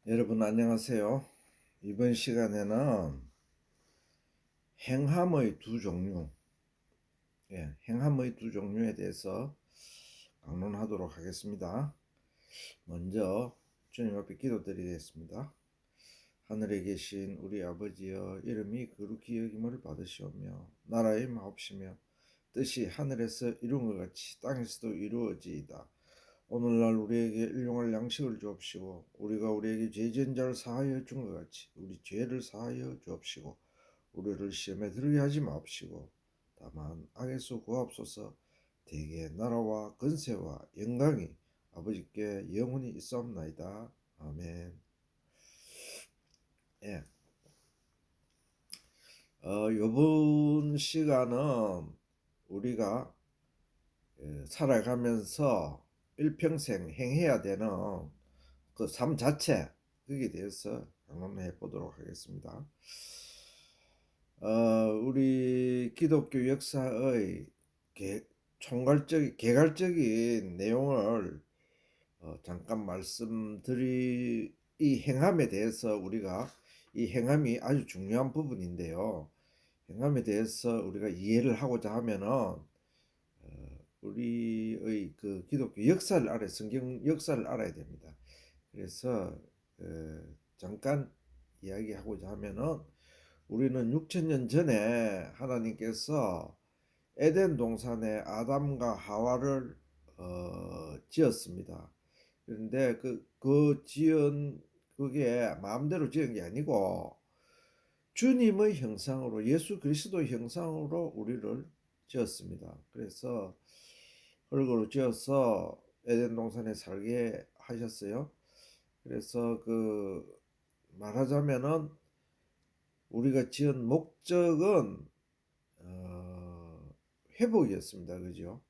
여러분 안녕하세요. 이번 시간에는 행함의 두 종류, 행함의 두 종류에 대해서 강론하도록 하겠습니다. 먼저 주님 앞에 기도드리겠습니다. 하늘에 계신 우리 아버지여, 이름이 거룩히 여김을 받으시오며 나라의 마옵시며 뜻이 하늘에서 이룬 것 같이 땅에서도 이루어지이다. 오늘날 우리에게 일용할 양식을 주옵시고 우리가 우리에게 죄 지은 자를 사하여 준 것 같이 우리 죄를 사하여 주옵시고 우리를 시험에 들게 하지 마옵시고 다만 악에서 구하옵소서. 대개 나라와 권세와 영광이 아버지께 영원히 있사옵나이다. 아멘. 예. 이번 시간은 우리가 살아가면서 일평생 행해야 되는 그 삶 자체, 거기에 대해서 강론해 보도록 하겠습니다. 우리 기독교 역사의 개괄적인 내용을 잠깐 이 행함에 대해서 우리가 이 행함이 아주 중요한 부분인데요. 행함에 대해서 우리가 이해를 하고자 하면은 우리의 그 기독교 역사를 성경 역사를 알아야 됩니다. 그래서 잠깐 이야기하고자 하면은 우리는 6천년 전에 하나님께서 에덴 동산에 아담과 하와를 지었습니다. 그런데 그 지은 그게 마음대로 지은 게 아니고 주님의 형상으로, 예수 그리스도의 형상으로 우리를 지었습니다. 그래서 흙으로 지어서 에덴 동산에 살게 하셨어요. 그래서 말하자면은 우리가 지은 목적은 회복이었습니다. 그죠?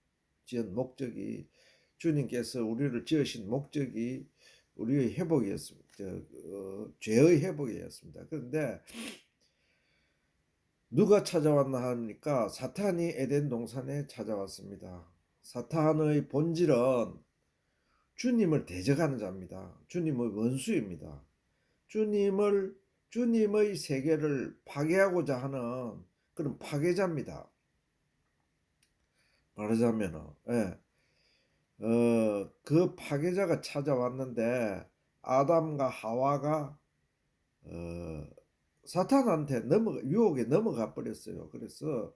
지은 목적이, 주님께서 우리를 지으신 목적이 우리의 회복이었습니다. 죄의 회복이었습니다. 그런데 누가 찾아왔나 하니까 사탄이 에덴 동산에 찾아왔습니다. 사탄의 본질은 주님을 대적하는 자입니다. 주님의 원수입니다. 주님의 세계를 파괴하고자 하는 그런 파괴자입니다. 말하자면은, 그 파괴자가 찾아왔는데 아담과 하와가 사탄한테 유혹에 넘어가 버렸어요. 그래서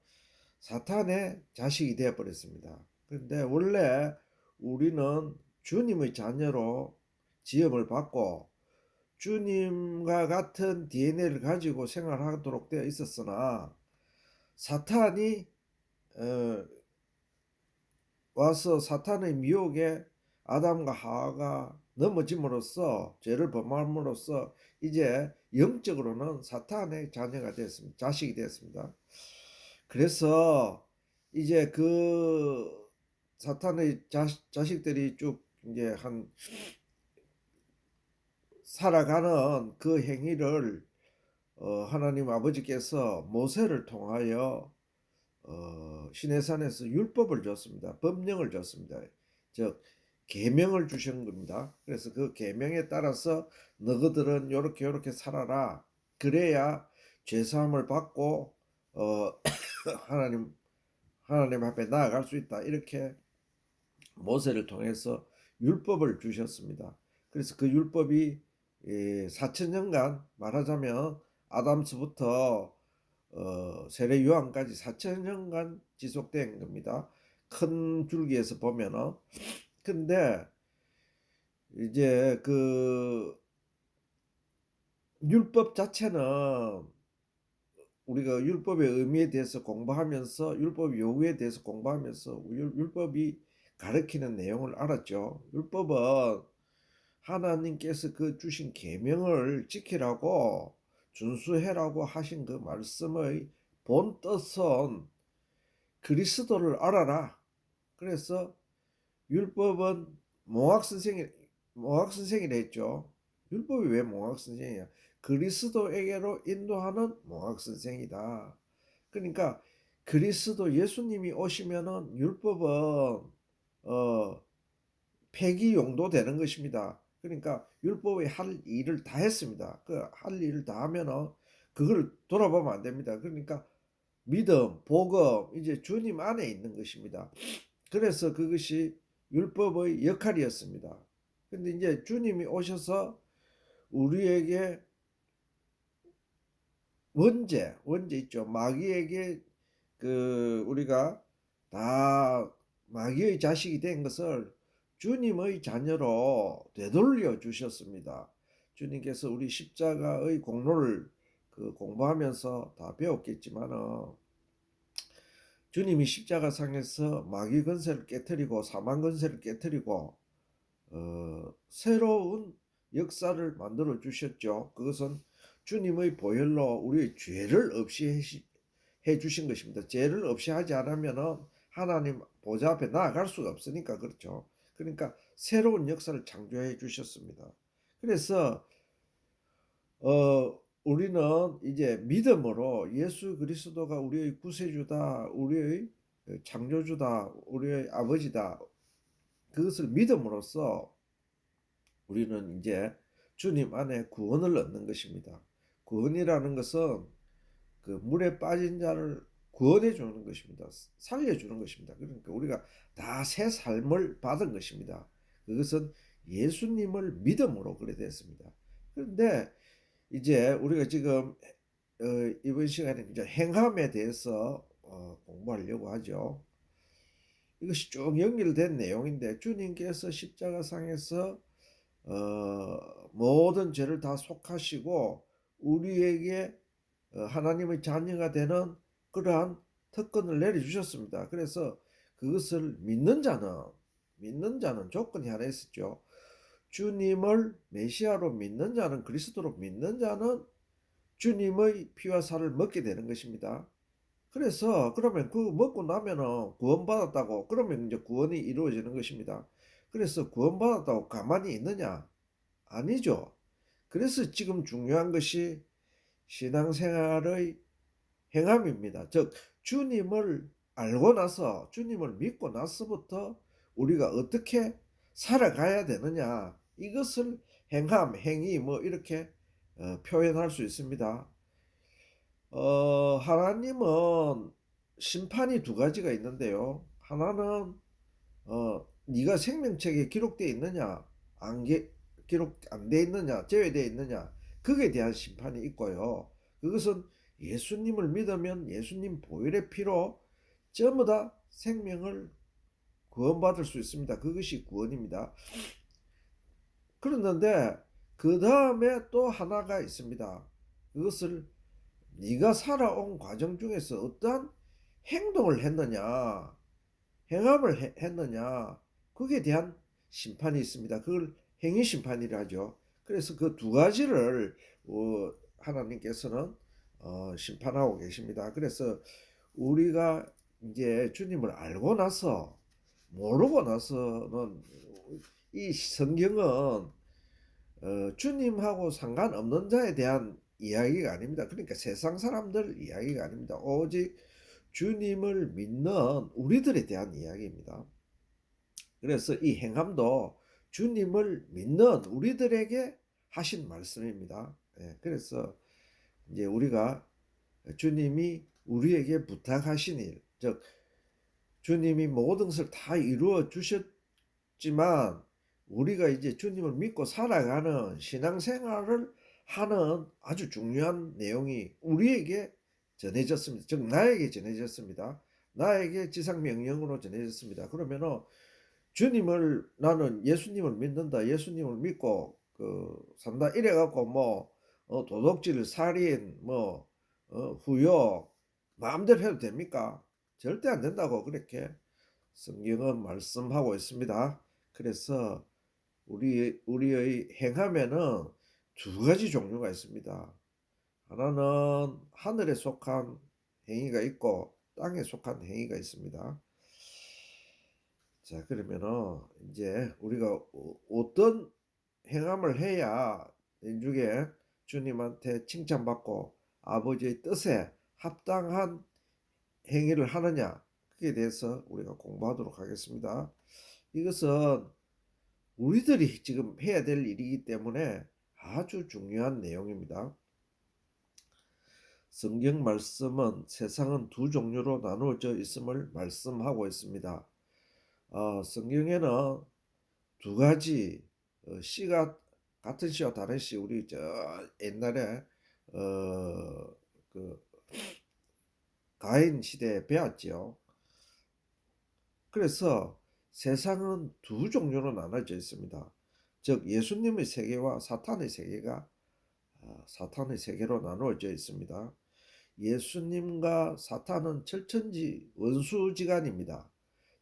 사탄의 자식이 되어 버렸습니다. 그런데 원래 우리는 주님의 자녀로 지음을 받고 주님과 같은 DNA를 가지고 생활하도록 되어 있었으나 사탄이 와서 사탄의 미혹에 아담과 하와가 넘어짐으로써, 죄를 범함으로써 이제 영적으로는 사탄의 자녀가 되었습니다. 자식이 되었습니다. 그래서 이제 그 사탄의 자식들이 쭉 이제 살아가는 그 행위를 하나님 아버지께서 모세를 통하여 시내산에서 율법을 줬습니다. 법령을 줬습니다. 즉 계명을 주신 겁니다. 그래서 그 계명에 따라서 너희들은 요렇게 살아라. 그래야 죄사함을 받고 하나님 앞에 나아갈 수 있다. 이렇게 모세를 통해서 율법을 주셨습니다. 그래서 그 율법이 4천년간, 말하자면 아담스부터 세례 요한까지 4천년간 지속된 겁니다. 큰 줄기에서 보면은. 근데 이제 그 율법 자체는 우리가 율법의 의미에 대해서 공부하면서, 율법 요구에 대해서 공부하면서 율법이 가르치는 내용을 알았죠. 율법은 하나님께서 그 주신 계명을 지키라고, 준수해라고 하신 그 말씀의 본 뜻은 그리스도를 알아라. 그래서 율법은 몽학 선생이라 했죠. 율법이 왜 몽학 선생이야? 그리스도에게로 인도하는 몽학 선생이다. 그러니까 그리스도 예수님이 오시면은 율법은 폐기 용도되는 것입니다. 그러니까 율법의 할 일을 다 했습니다. 그 할 일을 다 하면은 그걸 돌아보면 안 됩니다. 그러니까 믿음, 복음, 이제 주님 안에 있는 것입니다. 그래서 그것이 율법의 역할이었습니다. 근데 이제 주님이 오셔서 우리에게 원죄 있죠. 마귀에게 우리가 다 마귀의 자식이 된 것을 주님의 자녀로 되돌려 주셨습니다. 주님께서 우리 십자가의 공로를 공부하면서 다 배웠겠지만은 주님이 십자가상에서 마귀 권세를 깨뜨리고 사망 권세를 깨뜨리고 새로운 역사를 만들어 주셨죠. 그것은 주님의 보혈로 우리의 죄를 없이 해 주신 것입니다. 죄를 없이 하지 않으면 하나님 보좌 앞에 나아갈 수가 없으니까 그렇죠. 그러니까 새로운 역사를 창조해 주셨습니다. 그래서 우리는 이제 믿음으로 예수 그리스도가 우리의 구세주다, 우리의 창조주다, 우리의 아버지다. 그것을 믿음으로써 우리는 이제 주님 안에 구원을 얻는 것입니다. 구원이라는 것은 그 물에 빠진 자를 구원해 주는 것입니다. 살려주는 것입니다. 그러니까 우리가 다 새 삶을 받은 것입니다. 그것은 예수님을 믿음으로 그래 됐습니다. 그런데 이제 우리가 지금 이번 시간에 이제 행함에 대해서 공부하려고 하죠. 이것이 쭉 연결된 내용인데 주님께서 십자가상에서 모든 죄를 다 속하시고 우리에게 하나님의 자녀가 되는 그러한 특권을 내려주셨습니다. 그래서 그것을 믿는 자는 조건이 하나 있었죠. 주님을 메시아로 믿는 자는, 그리스도로 믿는 자는 주님의 피와 살을 먹게 되는 것입니다. 그래서 그러면 그 먹고 나면은 구원받았다고, 그러면 이제 구원이 이루어지는 것입니다. 그래서 구원받았다고 가만히 있느냐? 아니죠. 그래서 지금 중요한 것이 신앙생활의 행함입니다. 즉 주님을 알고 나서, 주님을 믿고 나서부터 우리가 어떻게 살아가야 되느냐, 이것을 행함, 행위 뭐 이렇게 표현할 수 있습니다. 하나님은 심판이 두 가지가 있는데요. 하나는 네가 생명책에 기록되어 있느냐, 기록 안 돼 있느냐, 제외되어 있느냐, 그에 대한 심판이 있고요. 그것은 예수님을 믿으면 예수님 보혈의 피로 전부 다 생명을 구원받을 수 있습니다. 그것이 구원입니다. 그런데 그 다음에 또 하나가 있습니다. 그것을 네가 살아온 과정 중에서 어떠한 행동을 했느냐, 행함을 했느냐, 그에 대한 심판이 있습니다. 그걸 행위 심판이라 하죠. 그래서 그 두 가지를 하나님께서는 심판하고 계십니다. 그래서 우리가 이제 주님을 알고 나서, 모르고 나서는 이 성경은 주님하고 상관없는 자에 대한 이야기가 아닙니다. 그러니까 세상 사람들 이야기가 아닙니다. 오직 주님을 믿는 우리들에 대한 이야기입니다. 그래서 이 행함도 주님을 믿는 우리들에게 하신 말씀입니다. 그래서 이제 우리가 주님이 우리에게 부탁하신 일, 즉 주님이 모든 것을 다 이루어 주셨지만 우리가 이제 주님을 믿고 살아가는 신앙생활을 하는 아주 중요한 내용이 우리에게 전해졌습니다. 즉 나에게 전해졌습니다. 나에게 지상명령으로 전해졌습니다. 그러면은 주님을, 나는 예수님을 믿는다, 예수님을 믿고 산다 이래 갖고 뭐 도둑질, 살인, 뭐 후욕 마음대로 해도 됩니까? 절대 안 된다고 그렇게 성경은 말씀하고 있습니다. 그래서 우리의 행함에는 두 가지 종류가 있습니다. 하나는 하늘에 속한 행위가 있고 땅에 속한 행위가 있습니다. 자, 그러면은 이제 우리가 어떤 행함을 해야 인중에 주님한테 칭찬받고 아버지의 뜻에 합당한 행위를 하느냐, 그에 대해서 우리가 공부하도록 하겠습니다. 이것은 우리들이 지금 해야 될 일이기 때문에 아주 중요한 내용입니다. 성경 말씀은 세상은 두 종류로 나누어져 있음을 말씀하고 있습니다. 성경에는 두 가지 씨가 같은 씨와 다른 씨, 우리 저 옛날에 그 가인 시대에 배웠지요. 그래서 세상은 두 종류로 나눠져 있습니다. 즉 예수님의 세계와 사탄의 세계가 사탄의 세계로 나누어져 있습니다. 예수님과 사탄은 철천지 원수지간입니다.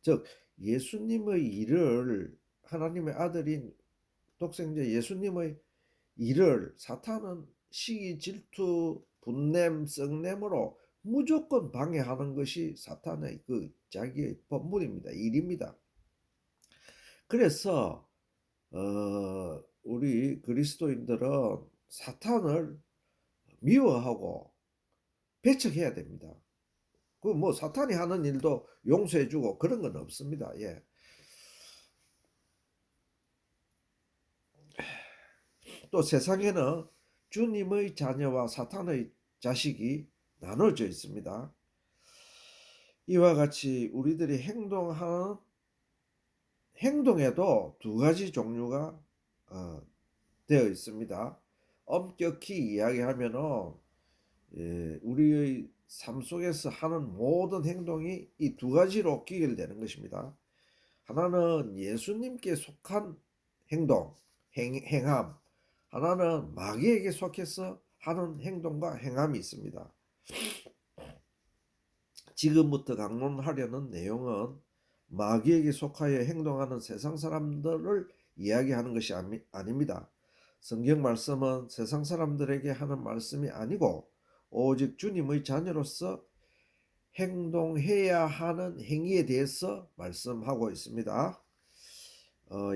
즉 예수님의 일을, 하나님의 아들인 독생자 예수님의 일을 사탄은 시기, 질투, 분냄, 썩냄으로 무조건 방해하는 것이 사탄의 그 자기의 본분입니다. 일입니다. 그래서 우리 그리스도인들은 사탄을 미워하고 배척해야 됩니다. 그 뭐 사탄이 하는 일도 용서해주고 그런 건 없습니다. 예. 또 세상에는 주님의 자녀와 사탄의 자식이 나눠져 있습니다. 이와 같이 우리들이 행동하는 행동에도 두 가지 종류가 되어 있습니다. 엄격히 이야기하면은 우리의 삶 속에서 하는 모든 행동이 이 두 가지로 귀결되는 것입니다. 하나는 예수님께 속한 행동, 행함, 하나는 마귀에게 속해서 하는 행동과 행함이 있습니다. 지금부터 강론하려는 내용은 마귀에게 속하여 행동하는 세상 사람들을 이야기하는 것이 아닙니다. 성경 말씀은 세상 사람들에게 하는 말씀이 아니고 오직 주님의 자녀로서 행동해야 하는 행위에 대해서 말씀하고 있습니다.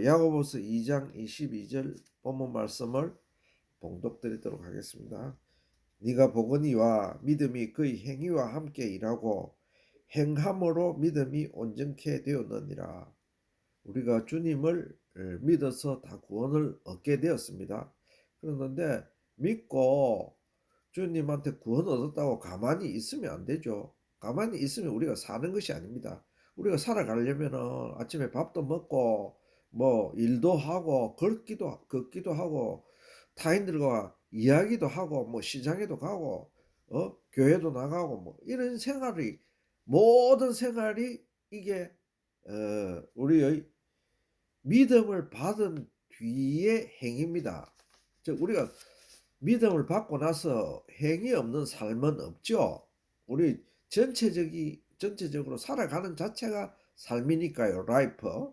야고보서 2장 22절 본문 말씀을 봉독드리도록 하겠습니다. 네가 보거니와 믿음이 그의 행위와 함께 일하고 행함으로 믿음이 온전케 되었느니라. 우리가 주님을 믿어서 다 구원을 얻게 되었습니다. 그런데 믿고 주님한테 구원 얻었다고 가만히 있으면 안 되죠. 가만히 있으면 우리가 사는 것이 아닙니다. 우리가 살아가려면 아침에 밥도 먹고 뭐 일도 하고 걷기도 하고 타인들과 이야기도 하고 뭐 시장에도 가고 교회도 나가고 뭐 이런 생활이, 모든 생활이 이게 우리의 믿음을 받은 뒤의 행위입니다. 즉 우리가 믿음을 받고 나서 행위 없는 삶은 없죠. 우리 전체적으로 살아가는 자체가 삶이니까요. 라이프.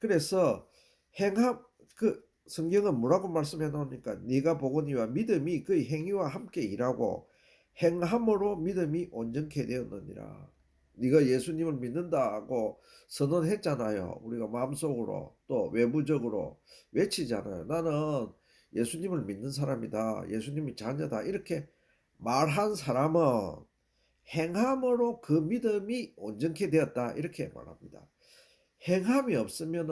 그래서 행함, 그 성경은 뭐라고 말씀해 놓으니까 네가 보거니와 믿음이 그의 행위와 함께 일하고 행함으로 믿음이 온전케 되었느니라. 네가 예수님을 믿는다고 선언했잖아요. 우리가 마음속으로 또 외부적으로 외치잖아요. 나는 예수님을 믿는 사람이다. 예수님이 자녀다. 이렇게 말한 사람은 행함으로 그 믿음이 온전케 되었다. 이렇게 말합니다. 행함이 없으면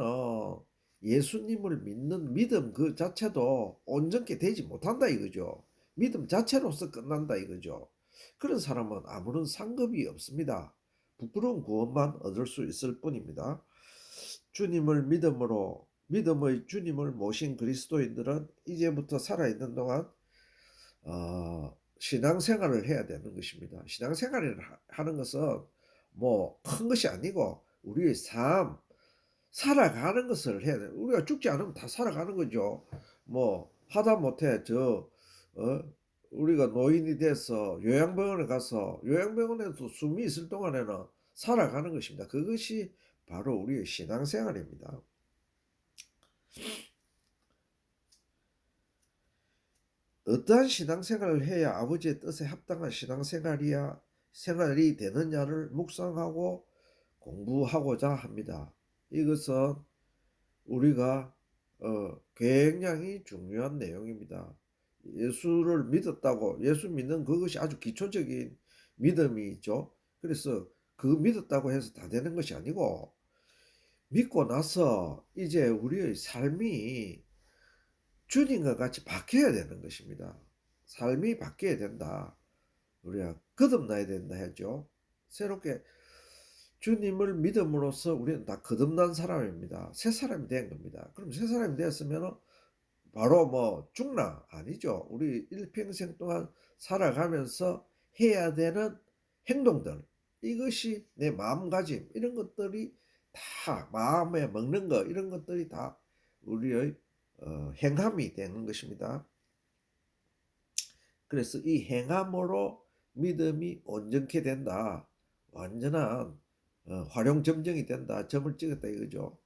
예수님을 믿는 믿음 그 자체도 온전케 되지 못한다 이거죠. 믿음 자체로서 끝난다 이거죠. 그런 사람은 아무런 상급이 없습니다. 부끄러운 구원만 얻을 수 있을 뿐입니다. 주님을 믿음의 주님을 모신 그리스도인들은 이제부터 살아있는 동안 신앙생활을 해야 되는 것입니다. 신앙생활을 하는 것은 뭐 큰 것이 아니고 우리의 삶, 살아가는 것을 해야 돼. 우리가 죽지 않으면 다 살아가는 거죠. 뭐 하다못해 우리가 노인이 돼서 요양병원에 가서 요양병원에서 숨이 있을 동안에는 살아가는 것입니다. 그것이 바로 우리의 신앙생활입니다. 어떠한 신앙생활을 해야 아버지의 뜻에 합당한 생활이 되느냐를 묵상하고 공부하고자 합니다. 이것은 우리가 굉장히 중요한 내용입니다. 예수를 믿었다고, 예수 믿는 그것이 아주 기초적인 믿음이죠. 그래서 그 믿었다고 해서 다 되는 것이 아니고 믿고 나서 이제 우리의 삶이 주님과 같이 바뀌어야 되는 것입니다. 삶이 바뀌어야 된다. 우리가 거듭나야 된다 했죠. 새롭게 주님을 믿음으로써 우리는 다 거듭난 사람입니다. 새 사람이 된 겁니다. 그럼 새 사람이 되었으면 바로 뭐 죽나? 아니죠. 우리 일평생 동안 살아가면서 해야 되는 행동들, 이것이 내 마음가짐, 이런 것들이 다 마음에 먹는 거, 이런 것들이 다 우리의 행함이 되는 것입니다. 그래서 이 행함으로 믿음이 온전케 된다. 완전한 활용점정이 된다. 점을 찍었다 이거죠.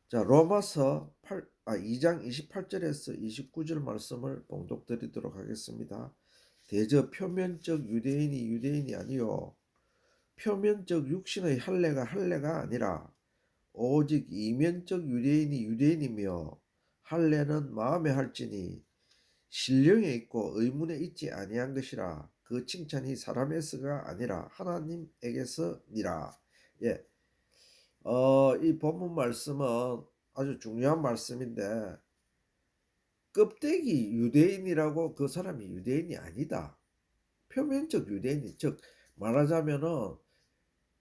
자, 로마서 2장 28절에서 29절 말씀을 봉독 드리도록 하겠습니다. 대저 표면적 유대인이 아니요 표면적 육신의 할례가 아니라 오직 이면적 유대인이며 할례는 마음에 할지니 신령에 있고 의문에 있지 아니한 것이라. 그 칭찬이 사람에서가 아니라 하나님에게서니라. 예, 이 본문 말씀은 아주 중요한 말씀인데, 껍데기 유대인이라고 그 사람이 유대인이 아니다. 표면적 유대인이, 즉 말하자면은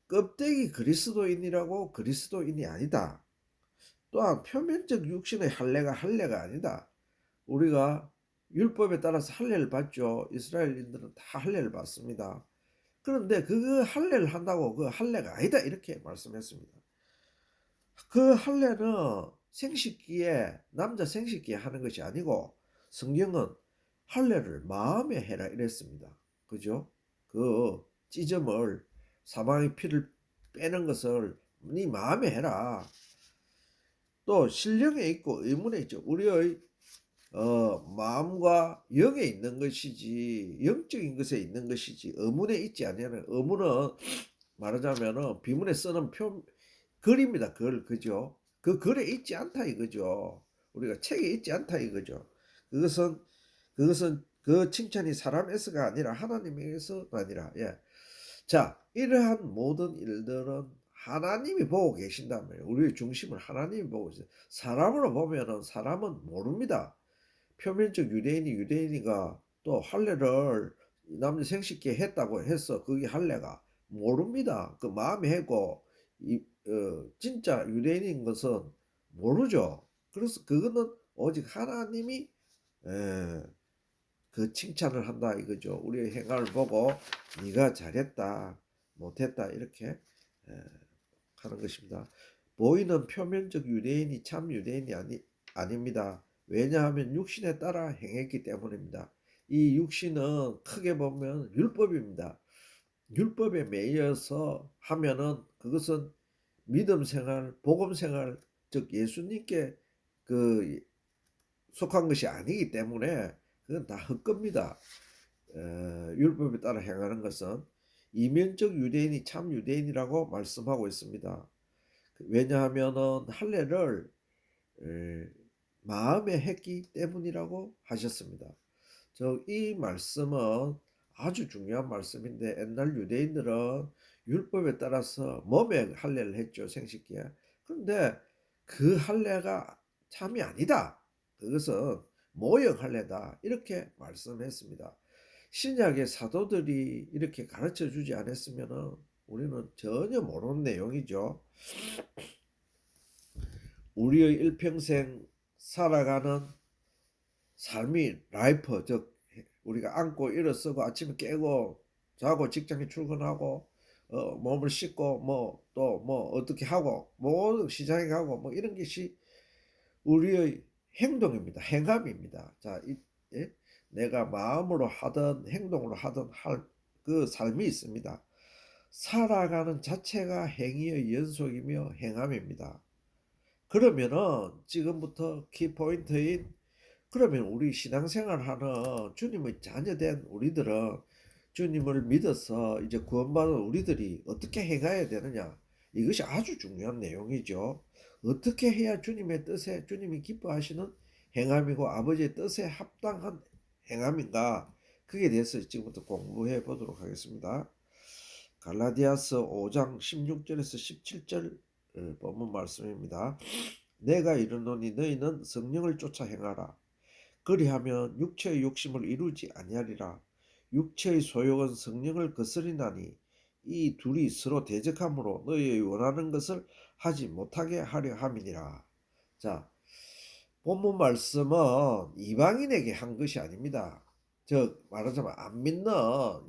껍데기 그리스도인이라고 그리스도인이 아니다. 또한 표면적 육신의 할례가 아니다. 우리가 율법에 따라서 할례를 받죠. 이스라엘인들은 다 할례를 받습니다. 그런데 그 할례를 한다고 그 할례가 아니다 이렇게 말씀했습니다. 그 할례는 생식기에 남자 생식기에 하는 것이 아니고 성경은 할례를 마음에 해라 이랬습니다. 그죠? 그 찢음을 사망의 피를 빼는 것을 네 마음에 해라. 또 신령에 있고 의문에 있죠. 우리의 마음과 영에 있는 것이지 영적인 것에 있는 것이지 의문에 있지 아니하는. 의문은 말하자면은 비문에 쓰는 글입니다. 그죠? 그 글에 있지 않다 이거죠. 우리가 책에 있지 않다 이거죠. 그것은 그 칭찬이 사람에서가 아니라 하나님에게서 아니라. 예. 자, 이러한 모든 일들은 하나님이 보고 계신다면 우리의 중심을 하나님이 보고 있어요. 사람으로 보면은 사람은 모릅니다. 표면적 유대인이가 또 할례를 남녀 생식기에 했다고 해서 그게 할례가 모릅니다. 그 마음에 하고 진짜 유대인인 것은 모르죠. 그래서 그거는 오직 하나님이 그 칭찬을 한다 이거죠. 우리의 행함을 보고 네가 잘했다 못했다 이렇게 하는 것입니다. 보이는 표면적 유대인이 참 유대인이 아닙니다. 왜냐하면 육신에 따라 행했기 때문입니다. 이 육신은 크게 보면 율법입니다. 율법에 매여서 하면은 그것은 믿음 생활, 복음 생활, 즉 예수님께 그 속한 것이 아니기 때문에 그건 다 헛겁니다. 율법에 따라 행하는 것은. 이면적 유대인이 참 유대인이라고 말씀하고 있습니다. 왜냐하면은 할례를 마음에 했기 때문이라고 하셨습니다. 이 말씀은 아주 중요한 말씀인데, 옛날 유대인들은 율법에 따라서 몸에 할례를 했죠, 생식기에. 그런데 그 할례가 참이 아니다. 그것은 모형 할례다. 이렇게 말씀했습니다. 신약의 사도들이 이렇게 가르쳐 주지 않았으면 우리는 전혀 모르는 내용이죠. 우리의 일평생 살아가는 삶이 라이프, 즉 우리가 앉고 일어서고 아침에 깨고 자고 직장에 출근하고 몸을 씻고 뭐 또 뭐 어떻게 하고 모든 시장에 가고 뭐 이런 것이 우리의 행동입니다. 행함입니다. 자, 예? 내가 마음으로 하든 행동으로 하든 할 그 삶이 있습니다. 살아가는 자체가 행위의 연속이며 행함입니다. 그러면은 지금부터 키포인트인, 그러면 우리 신앙생활하는 주님의 자녀된 우리들은 주님을 믿어서 이제 구원받은 우리들이 어떻게 행해야 되느냐, 이것이 아주 중요한 내용이죠. 어떻게 해야 주님의 뜻에, 주님이 기뻐하시는 행함이고 아버지의 뜻에 합당한 행함인가, 그게 대해서 지금부터 공부해 보도록 하겠습니다. 갈라디아서 5장 16절에서 17절 본문 말씀입니다. 내가 이르노니 너희는 성령을 쫓아 행하라. 그리하면 육체의 욕심을 이루지 아니하리라. 육체의 소욕은 성령을 거스리나니 이 둘이 서로 대적함으로 너희의 원하는 것을 하지 못하게 하려 함이니라. 자, 본문 말씀은 이방인에게 한 것이 아닙니다. 말하자면 안 믿는,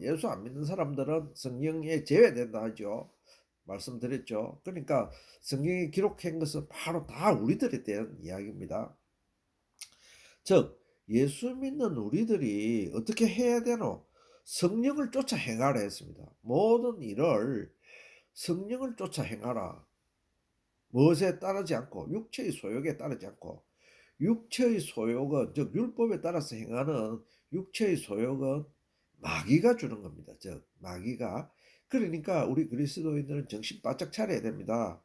예수 안 믿는 사람들은 성령에 제외된다 하죠. 말씀드렸죠. 그러니까 성경에 기록한 것은 바로 다 우리들에 대한 이야기입니다. 즉 예수 믿는 우리들이 어떻게 해야 되노? 성령을 쫓아 행하라 했습니다. 모든 일을 성령을 쫓아 행하라. 무엇에 따르지 않고, 육체의 소욕에 따르지 않고. 육체의 소욕은, 즉 율법에 따라서 행하는 육체의 소욕은 마귀가 주는 겁니다. 즉 마귀가. 그러니까 우리 그리스도인들은 정신 바짝 차려야 됩니다.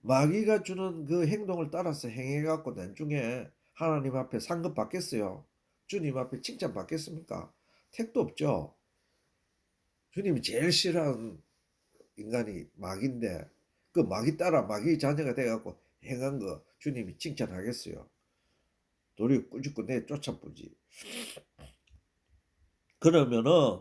마귀가 주는 그 행동을 따라서 행해갖고 나중에 하나님 앞에 상급 받겠어요? 주님 앞에 칭찬 받겠습니까? 택도 없죠. 주님이 제일 싫어하는 인간이 마귀인데 그 마귀 따라 마귀 자녀가 돼갖고 행한 거 주님이 칭찬하겠어요? 도리어 꾸짖고 내쫓아보지. 그러면은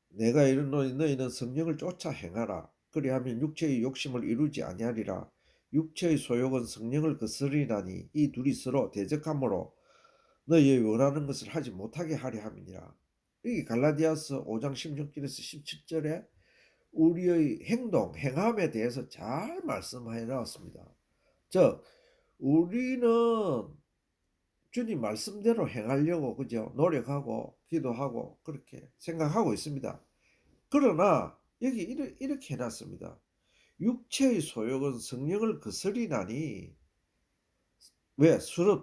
내가 이르노니 너희는 성령을 쫓아 행하라. 그리하면 육체의 욕심을 이루지 아니하리라. 육체의 소욕은 성령을 거스리나니 이 둘이 서로 대적함으로 너희의 원하는 것을 하지 못하게 하려 함이니라. 여기 갈라디아서 5장 16절에서 17절에 우리의 행동, 행함에 대해서 잘 말씀해 나왔습니다. 즉 우리는 주님 말씀대로 행하려고 그죠? 노력하고 기도하고 그렇게 생각하고 있습니다. 그러나 여기 이렇게 해놨습니다. 육체의 소욕은 성령을 거스리나니 왜? 서로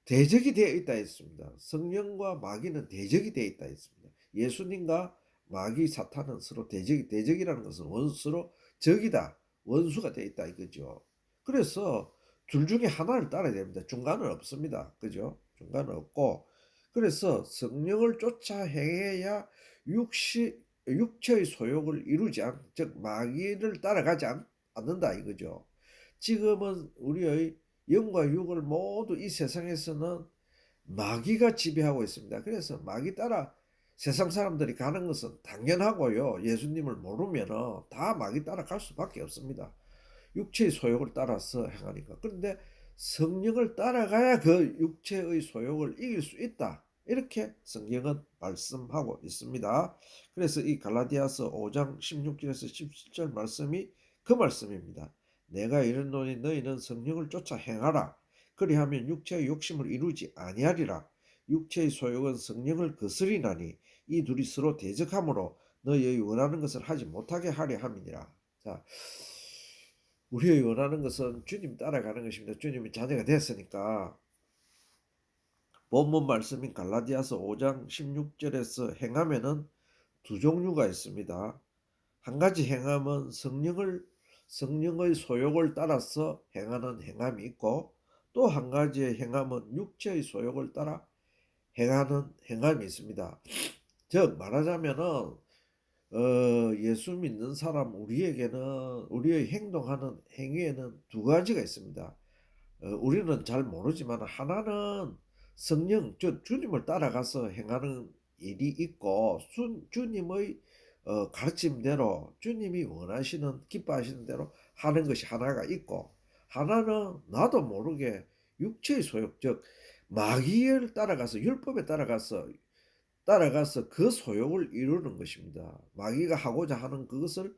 대적이 되어 있다 했습니다. 성령과 마귀는 대적이 되어 있다 했습니다. 예수님과 마귀 사탄은 서로 대적이라는 것은 서로 적이다. 원수가 되어 있다 이거죠. 그래서 둘 중에 하나를 따라야 됩니다. 중간은 없습니다. 그죠? 중간은 없고 그래서 성령을 쫓아 행해야 육체의 소욕을 이루지 즉 마귀를 따라가지 않는다 이거죠. 지금은 우리의 영과 육을 모두 이 세상에서는 마귀가 지배하고 있습니다. 그래서 마귀 따라 세상 사람들이 가는 것은 당연하고요. 예수님을 모르면 다 마귀 따라 갈 수밖에 없습니다. 육체의 소욕을 따라서 행하니까. 그런데 성령을 따라가야 그 육체의 소욕을 이길 수 있다. 이렇게 성경은 말씀하고 있습니다. 그래서 이 갈라디아서 5장 16절에서 17절 말씀이 그 말씀입니다. 내가 이르노니 너희는 성령을 쫓아 행하라. 그리하면 육체의 욕심을 이루지 아니하리라. 육체의 소욕은 성령을 거스리나니 이 둘이 서로 대적함으로 너희의 원하는 것을 하지 못하게 하려 함이니라. 자, 우리의 원하는 것은 주님 따라가는 것입니다. 주님이 자녀가 됐으니까. 본문 말씀인 갈라디아서 5장 16절에서 행하면은 두 종류가 있습니다. 한 가지 행함은 성령의 소욕을 따라서 행하는 행함이 있고 또 한 가지의 행함은 육체의 소욕을 따라 행하는 행함이 있습니다. 즉 말하자면은 예수 믿는 사람 우리에게는 우리의 행동하는 행위에는 두 가지가 있습니다. 우리는 잘 모르지만 하나는 성령, 주님을 따라가서 행하는 일이 있고 주님의 가르침대로 주님이 원하시는 기뻐하시는 대로 하는 것이 하나가 있고 하나는 나도 모르게 육체의 소욕, 즉 마귀를 따라가서 율법에 따라가서 그 소욕을 이루는 것입니다. 마귀가 하고자 하는 그것을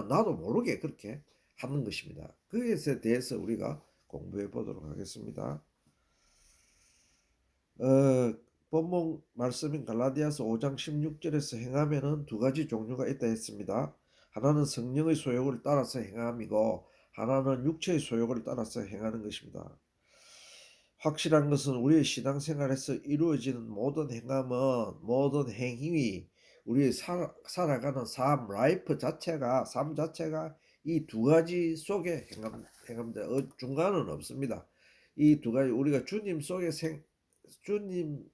나도 모르게 그렇게 하는 것입니다. 그것에 대해서 우리가 공부해 보도록 하겠습니다. 본문 말씀인 갈라디아서 5장 16절에서 행하면은 두 가지 종류가 있다 했습니다. 하나는 성령의 소욕을 따라서 행함이고 하나는 육체의 소욕을 따라서 행하는 것입니다. 확실한 것은 우리의 신앙생활에서 이루어지는 모든 행함은 모든 행위 우리 살아가는 삶 자체가 이 두 가지 속에 행합니다. 중간은 없습니다. 이 두 가지 우리가 주님 속에 주님을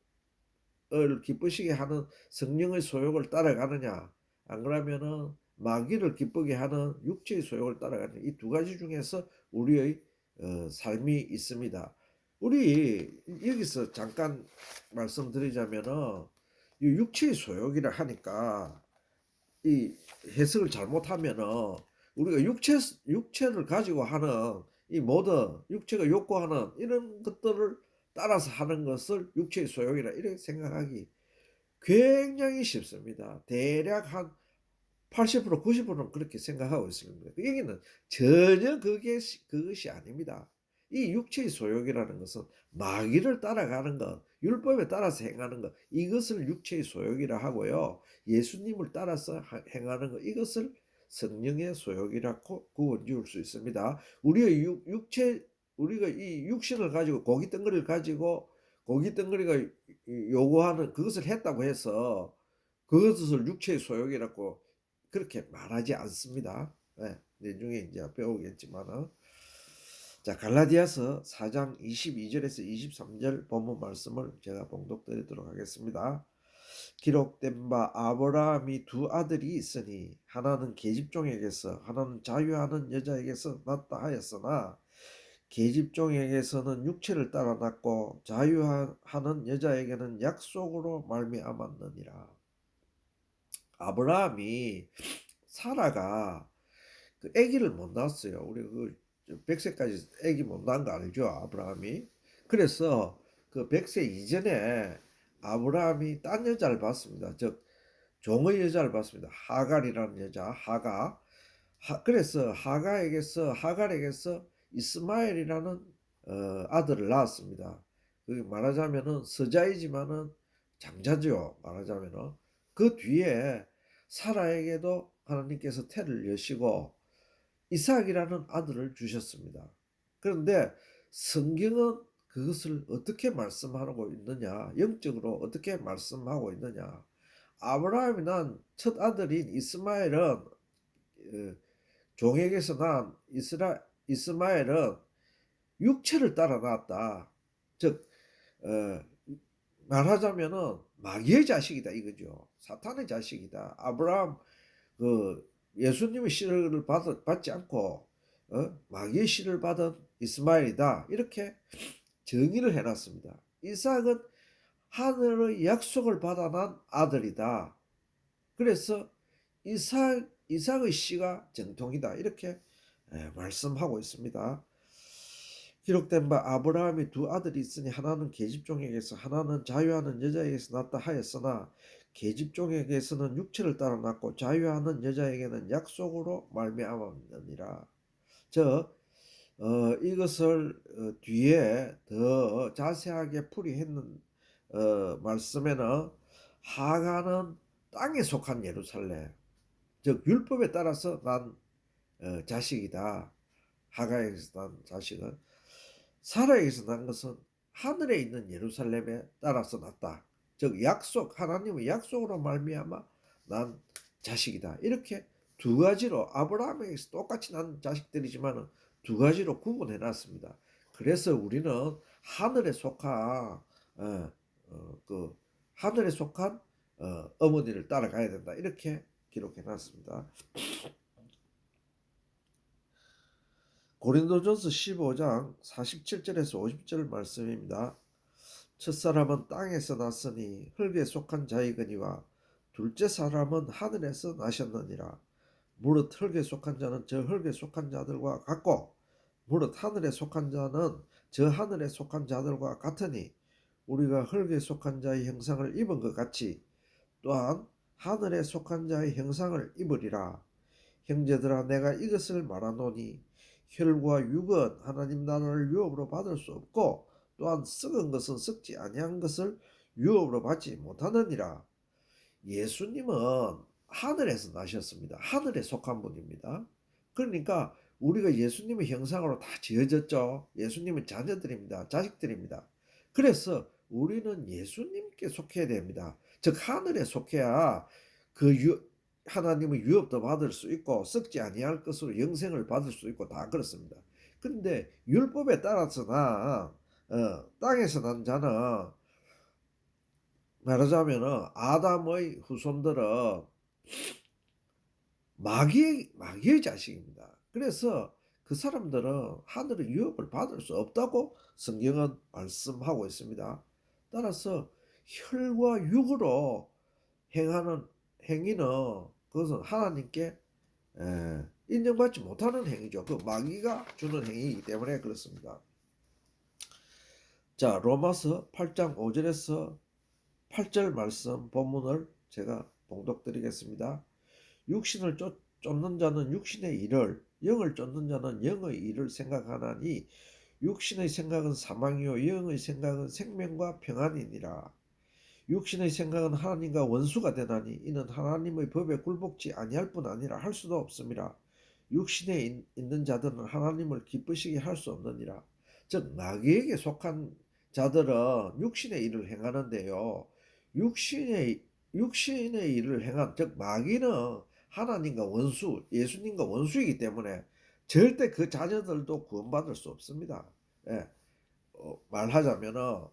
기쁘시게 하는 성령의 소욕을 따라가느냐 안 그러면은 마귀를 기쁘게 하는 육체의 소욕을 따라가는 이 두 가지 중에서 우리의 삶이 있습니다. 우리 여기서 잠깐 말씀드리자면은 이 육체의 소욕이라 하니까 이 해석을 잘못하면은 우리가 육체를 가지고 하는 이 모든 육체가 욕구하는 이런 것들을 따라서 하는 것을 육체의 소욕이라 이렇게 생각하기 굉장히 쉽습니다. 대략 한 80% 90%는 그렇게 생각하고 있습니다. 그 얘기는 전혀 그것이 아닙니다. 이 육체의 소욕이라는 것은 마귀를 따라가는 것, 율법에 따라서 행하는 것, 이것을 육체의 소욕이라 하고요. 예수님을 따라서 행하는 것, 이것을 성령의 소욕이라고 구분 지을 수 있습니다. 우리의 우리가 이 육신을 가지고 고기 덩어리를 가지고 고기 덩어리가 요구하는 그것을 했다고 해서 그것을 육체의 소욕이라고 그렇게 말하지 않습니다. 네, 내중에 이제 배우겠지만은. 자, 갈라디아서 4장 22절에서 23절 본문 말씀을 제가 봉독드리도록 하겠습니다. 기록된 바 아브라함이 두 아들이 있으니 하나는 계집종에게서 하나는 자유하는 여자에게서 낳다 하였으나 계집종에게서는 육체를 따라 낳고 자유하는 여자에게는 약속으로 말미암았느니라. 아브라함이 사라가 그 아기를 못 낳았어요. 우리 그 100세까지 아기 못 낳은 거 알죠? 아브라함이. 그래서 그 100세 이전에 아브라함이 딴 여자를 봤습니다. 즉 종의 여자를 봤습니다. 하갈이라는 여자, 그래서 하갈에게서 이스마엘이라는 아들을 낳았습니다. 그 말하자면은 서자이지만은 장자죠. 말하자면은 그 뒤에 사라에게도 하나님께서 태를 여시고 이삭이라는 아들을 주셨습니다. 그런데 성경은 그것을 어떻게 말씀하고 있느냐, 영적으로 어떻게 말씀하고 있느냐. 아브라함이 난 첫 아들인 이스마엘은 종에게서 난 이스마엘은 육체를 따라 낳았다. 즉 말하자면은 마귀의 자식이다 이거죠. 사탄의 자식이다. 아브라함 그 예수님의 씨를 받지 않고 마귀의 씨를 받은 이스마엘이다. 이렇게 정의를 해놨습니다. 이삭은 하늘의 약속을 받아 난 아들이다. 그래서 이삭의 씨가 정통이다. 이렇게 말씀하고 있습니다. 기록된 바 아브라함이 두 아들이 있으니 하나는 계집종에게서 하나는 자유하는 여자에게서 낳다 하였으나 계집종에게서는 육체를 따라 낳고 자유하는 여자에게는 약속으로 말미암았느니라. 즉 이것을 뒤에 더 자세하게 풀이했는 말씀에는 하가는 땅에 속한 예루살렘, 즉 율법에 따라서 난 자식이다. 하가에게서 난 자식은 사라에게서 난 것은 하늘에 있는 예루살렘에 따라서 났다. 즉 하나님의 약속으로 말미암아 난 자식이다. 이렇게 두 가지로 아브라함에게서 똑같이 난 자식들이지만 두 가지로 구분해 놨습니다. 그래서 우리는 하늘에 속한 그 하늘에 속한 어머니를 따라가야 된다. 이렇게 기록해 놨습니다. 고린도전서 15장 47절에서 50절 말씀입니다. 첫사람은 땅에서 났으니 흙에 속한 자이거니와 둘째 사람은 하늘에서 나셨느니라. 무릇 흙에 속한 자는 저 흙에 속한 자들과 같고 무릇 하늘에 속한 자는 저 하늘에 속한 자들과 같으니 우리가 흙에 속한 자의 형상을 입은 것 같이 또한 하늘에 속한 자의 형상을 입으리라. 형제들아 내가 이것을 말하노니 혈과 육은 하나님 나라를 유업으로 받을 수 없고 또한 썩은 것은 썩지 아니한 것을 유업으로 받지 못하느니라. 예수님은 하늘에서 나셨습니다. 하늘에 속한 분입니다. 그러니까 우리가 예수님의 형상으로 다 지어졌죠. 예수님은 자녀들입니다. 자식들입니다. 그래서 우리는 예수님께 속해야 됩니다. 즉 하늘에 속해야 하나님의 유업도 받을 수 있고 썩지 아니할 것으로 영생을 받을 수 있고 다 그렇습니다. 근데 율법에 따라서나 땅에서 난 자는 말하자면 아담의 후손들은 마귀의 자식입니다. 그래서 그 사람들은 하늘의 유업을 받을 수 없다고 성경은 말씀하고 있습니다. 따라서 혈과 육으로 행하는 행위는 그것은 하나님께 인정받지 못하는 행위죠. 그 마귀가 주는 행위이기 때문에 그렇습니다. 자, 로마서 8장 5절에서 8절 말씀 본문을 제가 봉독드리겠습니다. 육신을 쫓는 자는 육신의 일을, 영을 쫓는 자는 영의 일을 생각하나니 육신의 생각은 사망이요 영의 생각은 생명과 평안이니라. 육신의 생각은 하나님과 원수가 되나니 이는 하나님의 법에 굴복지 아니할 뿐 아니라 할 수도 없음이라. 육신에 있는 자들은 하나님을 기쁘시게 할 수 없느니라. 즉 마귀에게 속한 자들은 육신의 일을 행하는데요. 육신의 일을 행한, 즉 마귀는 하나님과 원수, 예수님과 원수이기 때문에 절대 그 자녀들도 구원받을 수 없습니다. 예, 말하자면은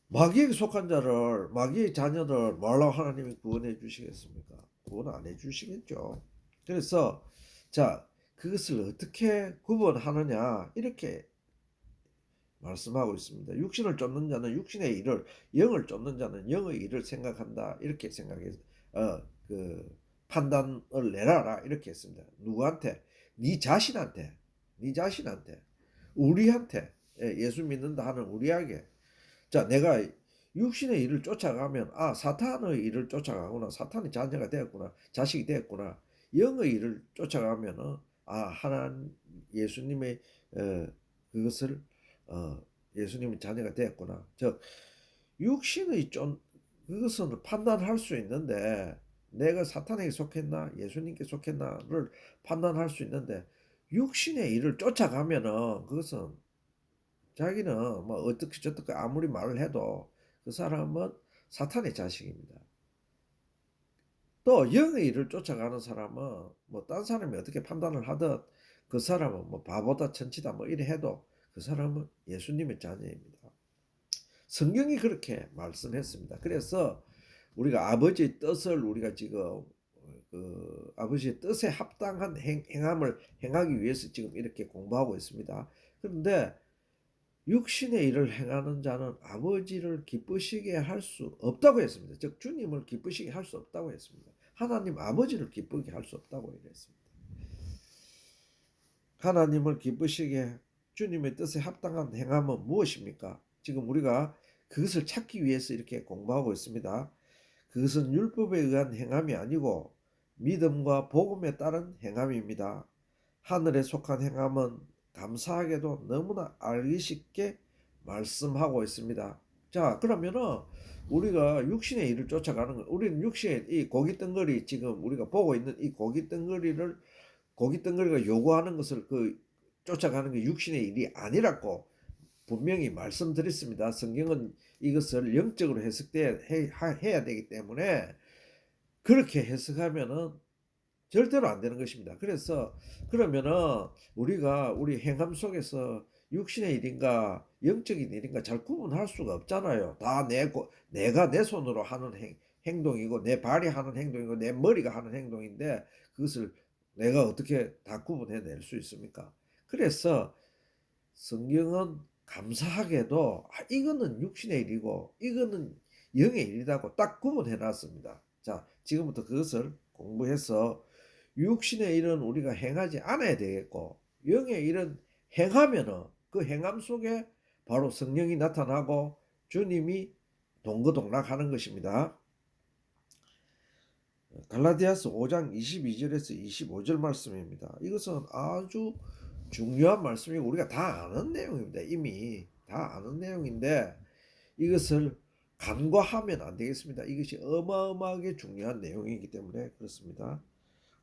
마귀에게 속한 자를, 마귀의 자녀들 뭐라고 하나님이 구원해 주시겠습니까? 구원 안 해 주시겠죠. 그래서 자, 그것을 어떻게 구분하느냐 이렇게 말씀하고 있습니다. 육신을 쫓는 자는 육신의 일을, 영을 쫓는 자는 영의 일을 생각한다. 이렇게 생각해서 그 판단을 내라라 이렇게 했습니다. 누구한테? 네 자신한테, 우리한테, 예수 믿는다 하는 우리에게. 자, 내가 육신의 일을 쫓아가면 사탄의 일을 쫓아가구나, 사탄의 자녀가 되었구나, 자식이 되었구나. 영의 일을 쫓아가면은 하나님 예수님의 그것을 예수님의 자녀가 되었구나. 즉 육신의 그것은 판단할 수 있는데 내가 사탄에게 속했나 예수님께 속했나를 판단할 수 있는데 육신의 일을 쫓아가면은 그것은 자기는 뭐 어떻게 저떻게 아무리 말을 해도 그 사람은 사탄의 자식입니다. 또 영의 일을 쫓아가는 사람은 뭐 딴 사람이 어떻게 판단을 하든 그 사람은 뭐 바보다 천치다 뭐 이래 해도 그 사람은 예수님의 자녀입니다. 성경이 그렇게 말씀했습니다. 그래서 우리가 아버지의 뜻을 우리가 지금 그 아버지의 뜻에 합당한 행함을 행하기 위해서 지금 이렇게 공부하고 있습니다. 그런데 육신의 일을 행하는 자는 아버지를 기쁘시게 할 수 없다고 했습니다. 즉 주님을 기쁘시게 할 수 없다고 했습니다. 하나님 아버지를 기쁘게 할 수 없다고 이랬습니다. 하나님을 기쁘시게 주님의 뜻에 합당한 행함은 무엇입니까? 지금 우리가 그것을 찾기 위해서 이렇게 공부하고 있습니다. 그것은 율법에 의한 행함이 아니고 믿음과 복음에 따른 행함입니다. 하늘에 속한 행함은 감사하게도 너무나 알기 쉽게 말씀하고 있습니다. 자, 그러면은 우리가 육신의 일을 쫓아가는 거, 우리는 육신의 이 고깃덩어리, 지금 우리가 보고 있는 이 고깃덩어리가 요구하는 것을 쫓아가는 게 육신의 일이 아니라고 분명히 말씀드렸습니다. 성경은 이것을 영적으로 해야 되기 때문에 그렇게 해석하면은 절대로 안 되는 것입니다. 그래서 그러면은 우리가 우리 행함 속에서 육신의 일인가 영적인 일인가 잘 구분할 수가 없잖아요. 다 내가 내 손으로 하는 행동이고 내 발이 하는 행동이고 내 머리가 하는 행동인데 그것을 내가 어떻게 다 구분해낼 수 있습니까? 그래서 성경은 감사하게도 이거는 육신의 일이고 이거는 영의 일이라고 딱 구분해 놨습니다. 자, 지금부터 그것을 공부해서 육신의 일은 우리가 행하지 않아야 되겠고 영의 일은 행하면은 그 행함 속에 바로 성령이 나타나고 주님이 동거동락하는 것입니다. 갈라디아서 5장 22절에서 25절 말씀입니다. 이것은 아주 중요한 말씀이고 우리가 다 아는 내용입니다. 이미 다 아는 내용인데 이것을 간과하면 안 되겠습니다. 이것이 어마어마하게 중요한 내용이기 때문에 그렇습니다.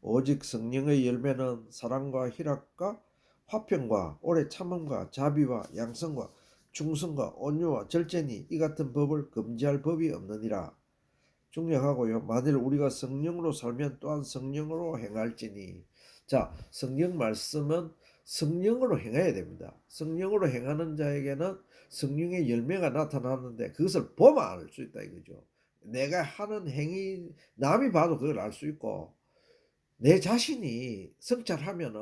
오직 성령의 열매는 사랑과 희락과 화평과 오래 참음과 자비와 양성과 충성과 온유와 절제니 이 같은 법을 금지할 법이 없느니라. 중요하고요. 만일 우리가 성령으로 살면 또한 성령으로 행할지니. 자, 성령 말씀은 성령으로 행해야 됩니다. 성령으로 행하는 자에게는 성령의 열매가 나타나는데 그것을 보면 알 수 있다 이거죠. 내가 하는 행위 남이 봐도 그걸 알 수 있고 내 자신이 성찰하면은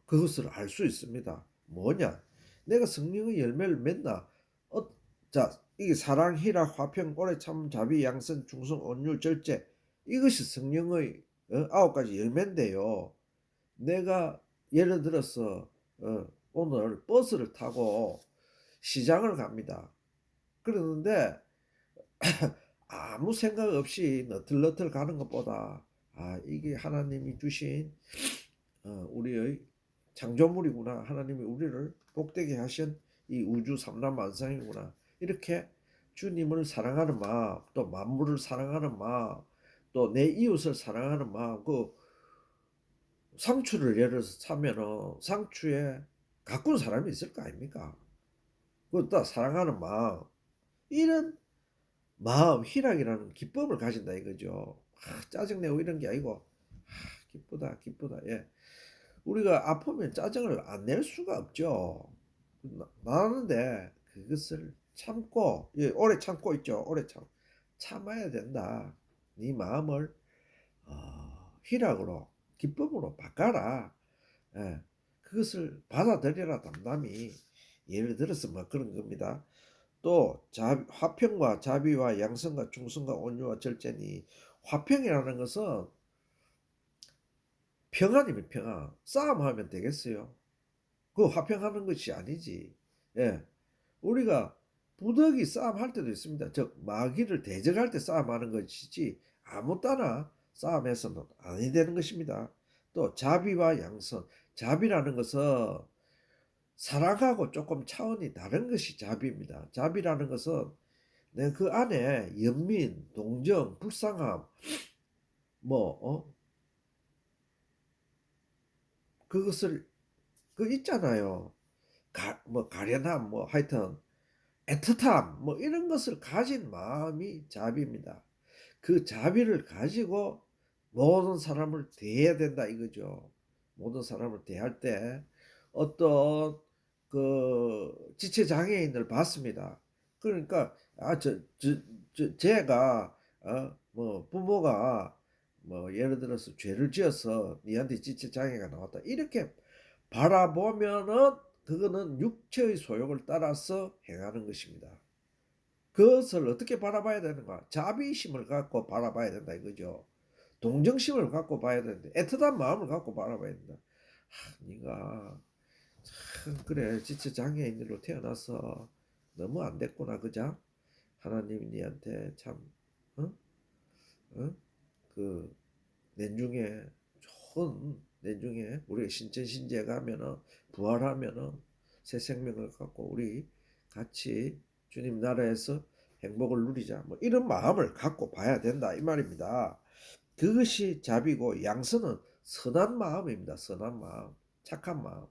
그것을 알 수 있습니다. 뭐냐? 내가 성령의 열매를 맺나? 어, 자, 이게 사랑, 희락, 화평, 오래 참, 자비, 양선, 충성, 온유, 절제. 이것이 성령의 9가지 열매인데요. 내가 예를 들어서 오늘 버스를 타고 시장을 갑니다. 그러는데 아무 생각 없이 너틀너틀 가는 것보다 이게 하나님이 주신 우리의 창조물이구나. 하나님이 우리를 복되게 하신 이 우주 삼라만상이구나. 이렇게 주님을 사랑하는 마음, 또 만물을 사랑하는 마음, 또 내 이웃을 사랑하는 마음, 그 상추를 예를 들어서 사면은 상추에 가꾼 사람이 있을 거 아닙니까? 그것도 사랑하는 마음, 이런 마음, 희락이라는 기쁨을 가진다 이거죠. 짜증내고 이런 게 아니고 기쁘다, 기쁘다. 예. 우리가 아프면 짜증을 안 낼 수가 없죠. 나는데 그것을 참고, 예, 오래 참고 있죠. 오래 참아야 된다. 네 마음을 희락으로, 기쁨으로 바꿔라. 예. 그것을 받아들여라 담담히. 예를 들어서 뭐 그런 겁니다. 또 화평과 자비와 양성과 충성과 온유와 절제니, 화평이라는 것은 평안이면 평안. 싸움하면 되겠어요? 그 화평하는 것이 아니지. 예. 우리가 부득이 싸움할 때도 있습니다. 즉 마귀를 대적할 때 싸움하는 것이지 아무 때나 싸움해서는 아니 되는 것입니다. 또 자비와 양선. 자비라는 것은 사랑하고 조금 차원이 다른 것이 자비입니다. 자비라는 것은 내 그 안에 연민, 동정, 불쌍함, 뭐 그것을 있잖아요. 뭐 가련함, 뭐 하여튼 애틋함, 뭐 이런 것을 가진 마음이 자비입니다. 그 자비를 가지고 모든 사람을 대해야 된다 이거죠. 모든 사람을 대할 때 어떤 그 지체 장애인을 봤습니다. 그러니까 제가 뭐 부모가 뭐 예를 들어서 죄를 지어서 니한테 지체 장애가 나왔다 이렇게 바라보면은 그거는 육체의 소욕을 따라서 행하는 것입니다. 그것을 어떻게 바라봐야 되는가? 자비심을 갖고 바라봐야 된다 이거죠. 동정심을 갖고 봐야 되는데 애틋한 마음을 갖고 바라봐야 된다. 네가 참 그래 지체 장애인으로 태어나서 너무 안 됐구나 그자? 하나님이 니한테 참 어? 어? 그 내중에 좋은 내중에 우리가 신천신제가 하면은 부활하면은 새 생명을 갖고 우리 같이 주님 나라에서 행복을 누리자. 뭐 이런 마음을 갖고 봐야 된다 이 말입니다. 그것이 자비고 양선은 선한 마음입니다. 선한 마음, 착한 마음.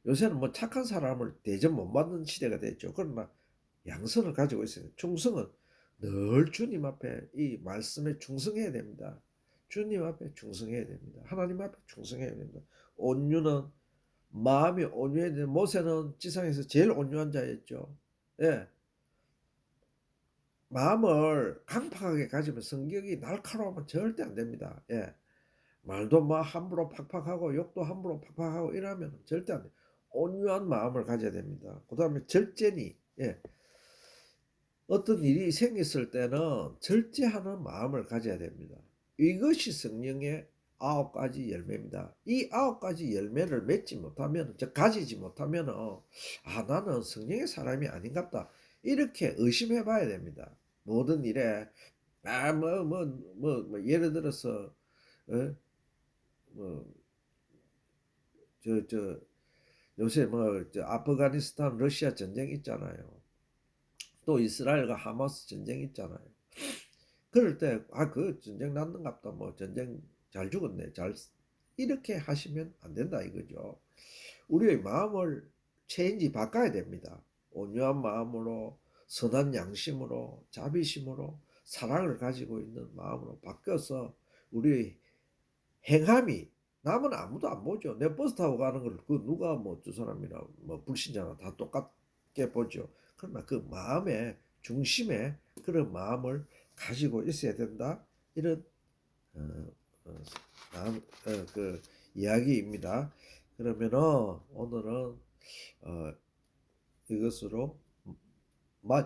요새는 뭐 착한 사람을 대접 못 받는 시대가 됐죠. 그러나 양선을 가지고 있어요. 충성은 늘 주님 앞에 이 말씀에 충성해야 됩니다. 주님 앞에 충성해야 됩니다. 하나님 앞에 충성해야 됩니다. 온유는 마음이 온유해야 되는 모세는 지상에서 제일 온유한 자였죠. 예. 마음을 강팍하게 가지면 성격이 날카로우면 절대 안 됩니다. 예. 말도 막 함부로 팍팍하고 욕도 함부로 팍팍하고 이러면 절대 안 돼. 온유한 마음을 가져야 됩니다. 그 다음에 절제니, 예. 어떤 일이 생겼을 때는 절제하는 마음을 가져야 됩니다. 이것이 성령의 9가지 열매입니다. 이 9가지 열매를 맺지 못하면, 즉 가지지 못하면 나는 성령의 사람이 아닌갑다. 이렇게 의심해 봐야 됩니다. 모든 일에 예를 들어서 뭐 요새 아프가니스탄 러시아 전쟁 있잖아요. 또 이스라엘과 하마스 전쟁 있잖아요. 그럴 때 그 전쟁 났는갑다. 뭐 전쟁 잘 죽었네. 잘 이렇게 하시면 안 된다 이거죠. 우리의 마음을 체인지 바꿔야 됩니다. 온유한 마음으로, 선한 양심으로, 자비심으로, 사랑을 가지고 있는 마음으로 바뀌어서 우리의 행함이 남은 아무도 안 보죠. 내 버스 타고 가는 걸 그 누가 뭐 두 사람이나 뭐 불신자나 다 똑같게 보죠. 그러나 그 마음의 중심에 그런 마음을 가지고 있어야 된다. 이런 다음 그 이야기입니다. 그러면은 오늘은 이것으로